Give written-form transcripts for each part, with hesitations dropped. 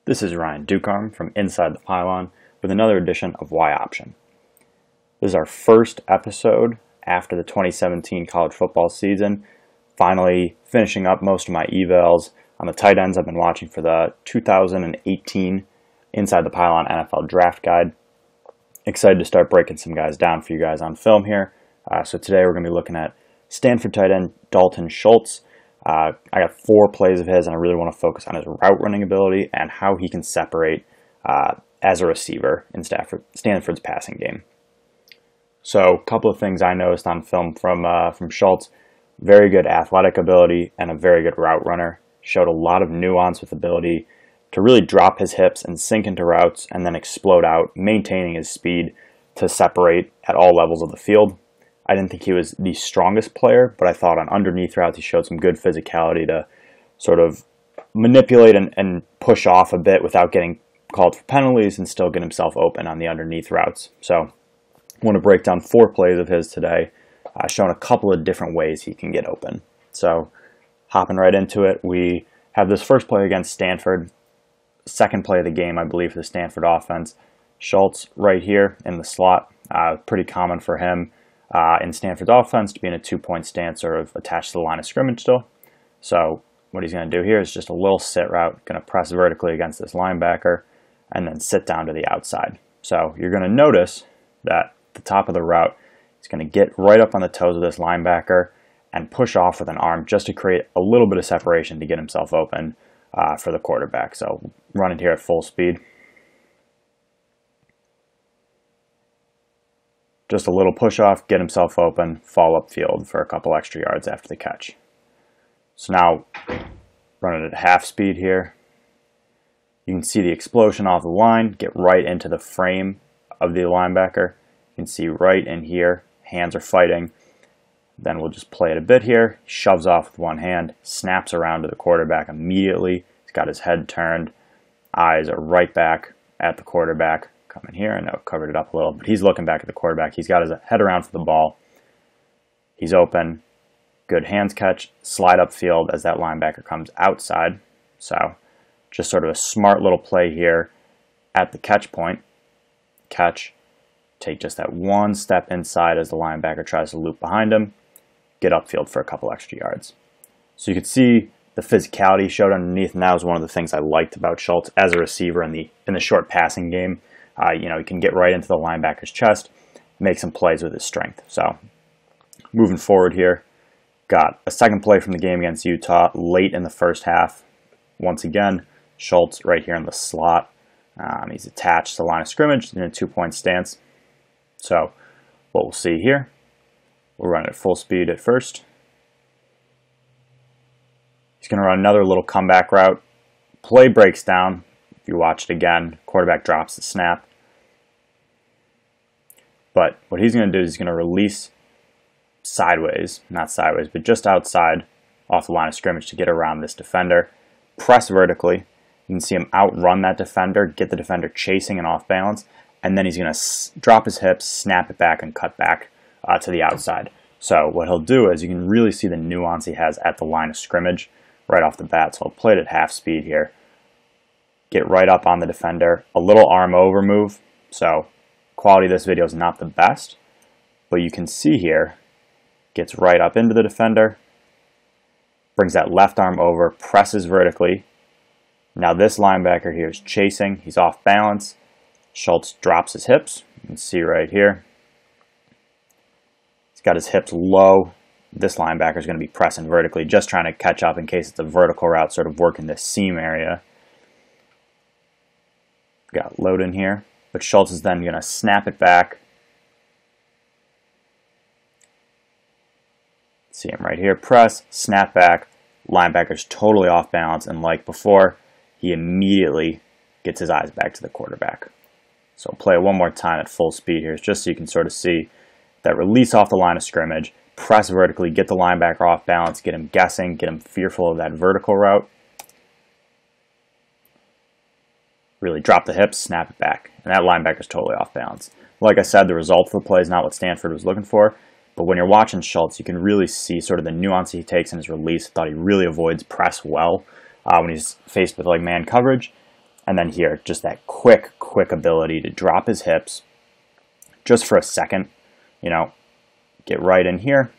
This is Ryan Dukarm from Inside the Pylon with another edition of Y Option. This is our first episode after the 2017 college football season, finally finishing up most of my evals on the tight ends I've been watching for the 2018 Inside the Pylon NFL Draft Guide. Excited to start breaking some guys down for you guys on film here. So today we're going to be looking at Stanford tight end Dalton Schultz. I got 4 plays of his, and I really want to focus on his route running ability and how he can separate as a receiver in Stanford's passing game. So a couple of things I noticed on film from Schultz: very good athletic ability and a very good route runner. Showed a lot of nuance with ability to really drop his hips and sink into routes and then explode out, maintaining his speed to separate at all levels of the field. I didn't think he was the strongest player, but I thought on underneath routes he showed some good physicality to sort of manipulate and push off a bit without getting called for penalties and still get himself open on the underneath routes. So I want to break down 4 plays of his today, showing a couple of different ways he can get open. So hopping right into it, we have this first play against Stanford, second play of the game, I believe, for the Stanford offense. Schultz right here in the slot, pretty common for him in Stanford's offense to be in a 2-point stance or attached to the line of scrimmage still. So what he's going to do here is just a little sit route, going to press vertically against this linebacker and then sit down to the outside. So you're going to notice that at the top of the route, he's going to get right up on the toes of this linebacker and push off with an arm just to create a little bit of separation to get himself open for the quarterback. So running here at full speed. Just a little push off, get himself open, fall upfield for a couple extra yards after the catch. So now running at half speed here. You can see the explosion off the line, get right into the frame of the linebacker. You can see right in here, hands are fighting. Then we'll just play it a bit here. Shoves off with one hand, snaps around to the quarterback immediately. He's got his head turned. Eyes are right back at the quarterback. Coming here, I know I covered it up a little, but he's looking back at the quarterback. He's got his head around for the ball. He's open. Good hands catch. Slide upfield as that linebacker comes outside. So just sort of a smart little play here at the catch point. Catch. Take just that one step inside as the linebacker tries to loop behind him. Get upfield for a couple extra yards. So you can see the physicality showed underneath, and that was one of the things I liked about Schultz as a receiver in the short passing game. He can get right into the linebacker's chest, make some plays with his strength. So moving forward here, got a second play from the game against Utah late in the first half. Once again, Schultz right here in the slot. He's attached to the line of scrimmage in a 2-point stance. So what we'll see here, we'll run it at full speed at first. He's going to run another little comeback route. Play breaks down. If you watch it again, quarterback drops the snap. But what he's going to do is he's going to release sideways, not sideways, but just outside off the line of scrimmage to get around this defender. Press vertically. You can see him outrun that defender, get the defender chasing and off balance, and then he's going to drop his hips, snap it back, and cut back to the outside. So what he'll do is you can really see the nuance he has at the line of scrimmage right off the bat. So I'll play it at half speed here. Get right up on the defender, a little arm over move. So quality of this video is not the best, but you can see here, gets right up into the defender, brings that left arm over, presses vertically. Now this linebacker here is chasing, he's off balance. Schultz drops his hips, you can see right here. He's got his hips low. This linebacker is going to be pressing vertically, just trying to catch up in case it's a vertical route, sort of working this seam area. Got load in here, but Schultz is then going to snap it back. See him right here, press, snap back. Linebacker's totally off balance, and like before, he immediately gets his eyes back to the quarterback. So play it one more time at full speed here, just so you can sort of see that release off the line of scrimmage, press vertically, get the linebacker off balance, get him guessing, get him fearful of that vertical route. Really drop the hips, snap it back. And that linebacker's totally off balance. Like I said, the result of the play is not what Stanford was looking for, but when you're watching Schultz, you can really see sort of the nuance he takes in his release. I thought he really avoids press well when he's faced with like man coverage. And then here, just that quick ability to drop his hips just for a second, you know, get right in here,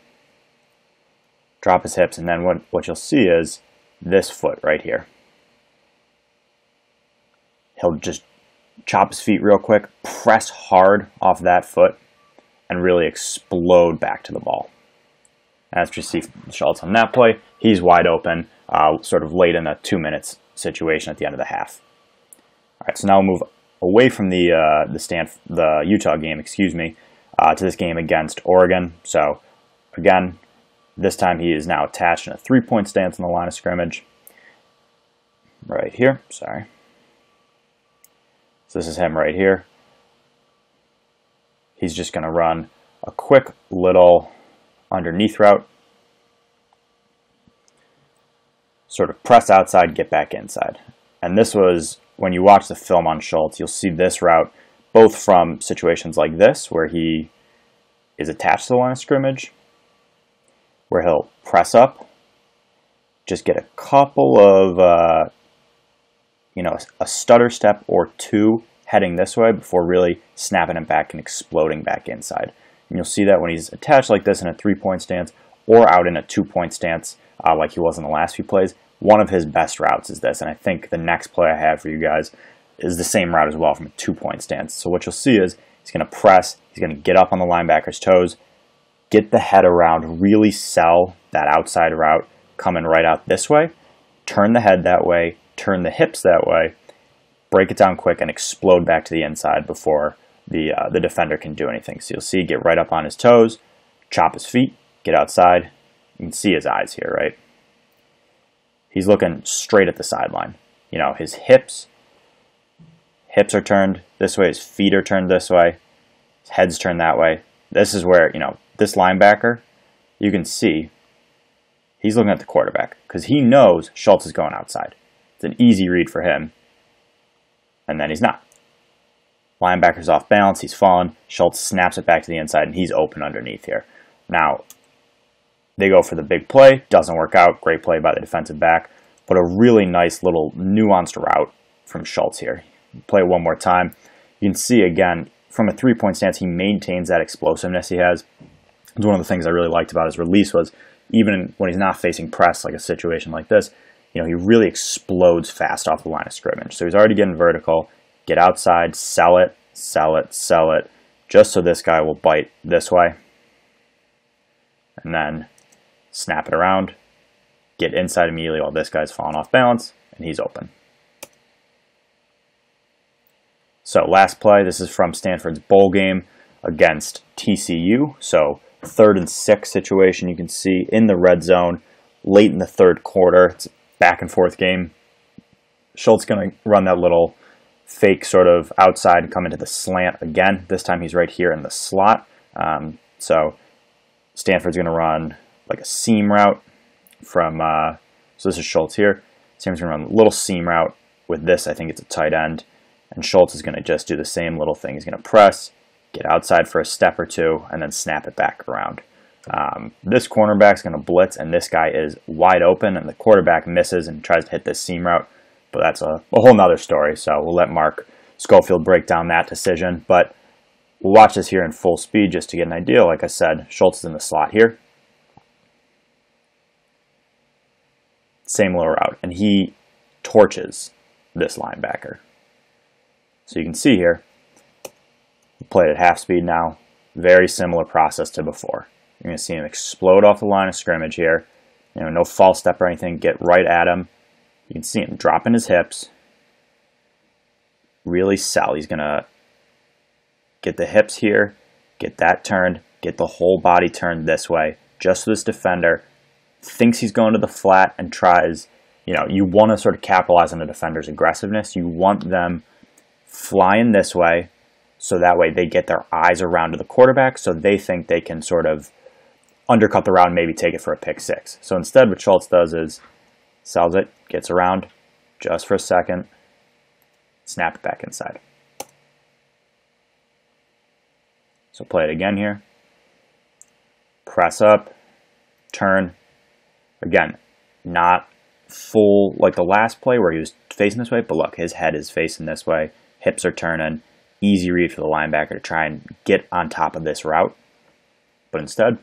drop his hips, and then what you'll see is this foot right here. He'll just chop his feet real quick, press hard off that foot, and really explode back to the ball. As you see Schultz on that play, he's wide open, sort of late in a 2 minutes situation at the end of the half. All right, so now we'll move away from the Utah game, to this game against Oregon. So again, this time he is now attached in a 3-point stance on the line of scrimmage. Right here, sorry. So this is him right here. He's just going to run a quick little underneath route. Sort of press outside, get back inside. And this was, when you watch the film on Schultz, you'll see this route both from situations like this, where he is attached to the line of scrimmage, where he'll press up, just get a couple of, a stutter step or two heading this way before really snapping it back and exploding back inside. And you'll see that when he's attached like this in a 3-point stance or out in a 2-point stance like he was in the last few plays, one of his best routes is this. And I think the next play I have for you guys is the same route as well from a 2-point stance. So what you'll see is he's going to press, he's going to get up on the linebacker's toes, get the head around, really sell that outside route coming right out this way, turn the head that way, turn the hips that way, break it down quick, and explode back to the inside before the defender can do anything. So you'll see, get right up on his toes, chop his feet, get outside. You can see his eyes here, right? He's looking straight at the sideline. You know, his hips are turned this way, his feet are turned this way, his head's turned that way. This is where, this linebacker, you can see he's looking at the quarterback because he knows Schultz is going outside. It's an easy read for him. And then he's not. Linebacker's off balance, he's fallen, Schultz snaps it back to the inside, and he's open underneath here. Now, they go for the big play, doesn't work out, great play by the defensive back, but a really nice little nuanced route from Schultz here. Play it one more time. You can see, again, from a 3-point stance, he maintains that explosiveness he has. It's one of the things I really liked about his release was, even when he's not facing press, like a situation like this, he really explodes fast off the line of scrimmage. So he's already getting vertical, get outside, sell it, just so this guy will bite this way. And then snap it around, get inside immediately while this guy's falling off balance, and he's open. So last play, this is from Stanford's bowl game against TCU. So 3rd and 6 situation, you can see in the red zone, late in the 3rd quarter. It's a back and forth game. Schultz going to run that little fake sort of outside and come into the slant again. This time he's right here in the slot. So Stanford's going to run like a seam route from, so this is Schultz here. Stanford's going to run a little seam route with this. I think it's a tight end. And Schultz is going to just do the same little thing. He's going to press, get outside for a step or two, and then snap it back around. This cornerback's going to blitz, and this guy is wide open, and the quarterback misses and tries to hit this seam route. But that's a whole nother story, so we'll let Mark Schofield break down that decision. But we'll watch this here in full speed just to get an idea. Like I said, Schultz is in the slot here. Same little route, and he torches this linebacker. So you can see here, we played at half speed now. Very similar process to before. You're going to see him explode off the line of scrimmage here. No false step or anything. Get right at him. You can see him dropping his hips. Really sell. He's going to get the hips here, get that turned, get the whole body turned this way. Just so this defender thinks he's going to the flat and tries, you want to sort of capitalize on the defender's aggressiveness. You want them flying this way so that way they get their eyes around to the quarterback so they think they can sort of undercut the route and maybe take it for a pick six. So instead what Schultz does is sells it, gets around just for a second, snap it back inside. So play it again here. Press up, turn. Again, not full, like the last play where he was facing this way, but look, his head is facing this way, hips are turning, easy read for the linebacker to try and get on top of this route. But instead,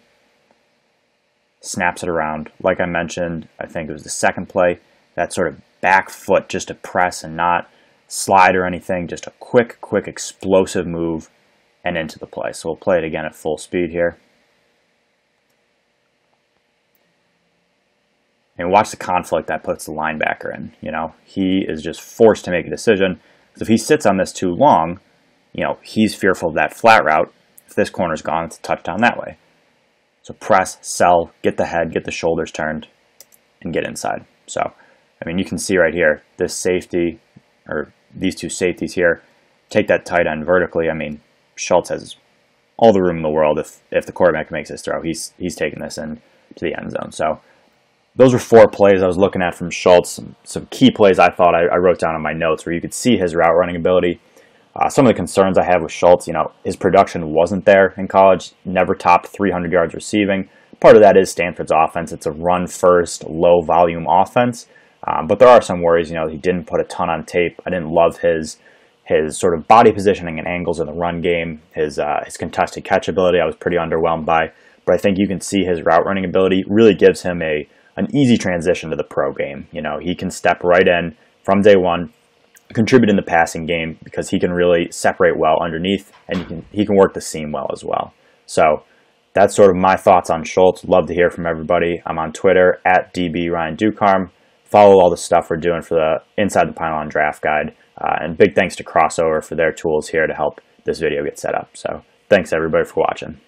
snaps it around. Like I mentioned, I think it was the second play, that sort of back foot just to press and not slide or anything, just a quick explosive move and into the play. So we'll play it again at full speed here. And watch the conflict that puts the linebacker in. You know, he is just forced to make a decision. Because if he sits on this too long, you know, he's fearful of that flat route. If this corner's gone, it's a touchdown that way. So press, sell, get the head, get the shoulders turned, and get inside. So, I mean, you can see right here, this safety, or these two safeties here, take that tight end vertically. I mean, Schultz has all the room in the world. If the quarterback makes this throw, he's taking this in to the end zone. So those were 4 plays I was looking at from Schultz. Some key plays I thought I wrote down in my notes where you could see his route running ability. Some of the concerns I have with Schultz, you know, his production wasn't there in college, never topped 300 yards receiving. Part of that is Stanford's offense. It's a run-first, low-volume offense. But there are some worries, you know, he didn't put a ton on tape. I didn't love his sort of body positioning and angles in the run game, his contested catch ability I was pretty underwhelmed by. But I think you can see his route running ability really gives him an easy transition to the pro game. You know, he can step right in from day one, contribute in the passing game because he can really separate well underneath, and he can work the seam well as well. So that's sort of my thoughts on Schultz. Love to hear from everybody. I'm on Twitter at @DBRyanDukarm. Follow all the stuff we're doing for the Inside the Pylon Draft Guide. And big thanks to Crossover for their tools here to help this video get set up. So thanks everybody for watching.